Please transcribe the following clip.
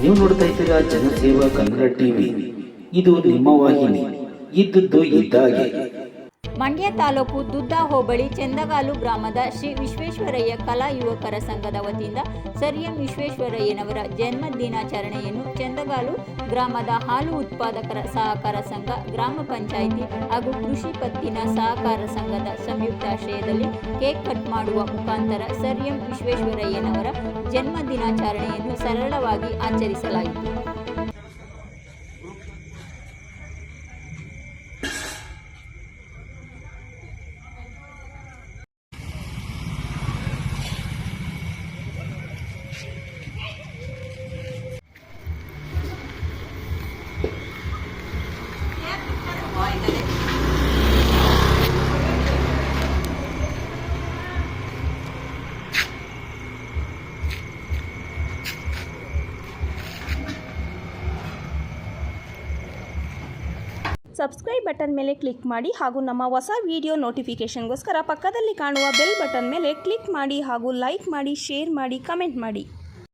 ನೀವು ನೋಡ್ತಾ ಇದ್ದೀರಾ ಜನಸೇವಾ ಕನ್ನಡ ಟಿವಿ. ಇದು ನಿಮ್ಮ ವಾಹಿನಿ. ಇದ್ದದ್ದು ಇದ್ದಾಗೆ. ಮಂಡ್ಯ ತಾಲೂಕು ದುದ್ದ ಹೋಬಳಿ ಚಂದಗಾಲು ಗ್ರಾಮದ ಶ್ರೀ ವಿಶ್ವೇಶ್ವರಯ್ಯ ಕಲಾ ಯುವಕರ ಸಂಘದ ವತಿಯಿಂದ ಸರ್ ಎಂ ವಿಶ್ವೇಶ್ವರಯ್ಯನವರ ಜನ್ಮ ದಿನಾಚರಣೆಯನ್ನು ಚಂದಗಾಲು ಗ್ರಾಮದ ಹಾಲು ಉತ್ಪಾದಕರ ಸಹಕಾರ ಸಂಘ, ಗ್ರಾಮ ಪಂಚಾಯಿತಿ ಹಾಗೂ ಕೃಷಿ ಪತ್ತಿನ ಸಹಕಾರ ಸಂಘದ ಸಂಯುಕ್ತಾಶ್ರಯದಲ್ಲಿ ಕೇಕ್ ಕಟ್ ಮಾಡುವ ಮುಖಾಂತರ ಸರ್ ಎಂ ವಿಶ್ವೇಶ್ವರಯ್ಯನವರ ಜನ್ಮ ದಿನಾಚರಣೆಯನ್ನು ಸರಳವಾಗಿ ಆಚರಿಸಲಾಯಿತು. ಸಬ್ಸ್ಕ್ರೈಬ್ ಬಟನ್ ಮೇಲೆ ಕ್ಲಿಕ್ ಮಾಡಿ ಹಾಗೂ ನಮ್ಮ ಹೊಸ ವಿಡಿಯೋ ನೋಟಿಫಿಕೇಷನ್ಗೋಸ್ಕರ ಪಕ್ಕದಲ್ಲಿ ಕಾಣುವ ಬೆಲ್ ಬಟನ್ ಮೇಲೆ ಕ್ಲಿಕ್ ಮಾಡಿ ಹಾಗೂ ಲೈಕ್ ಮಾಡಿ, ಶೇರ್ ಮಾಡಿ, ಕಮೆಂಟ್ ಮಾಡಿ.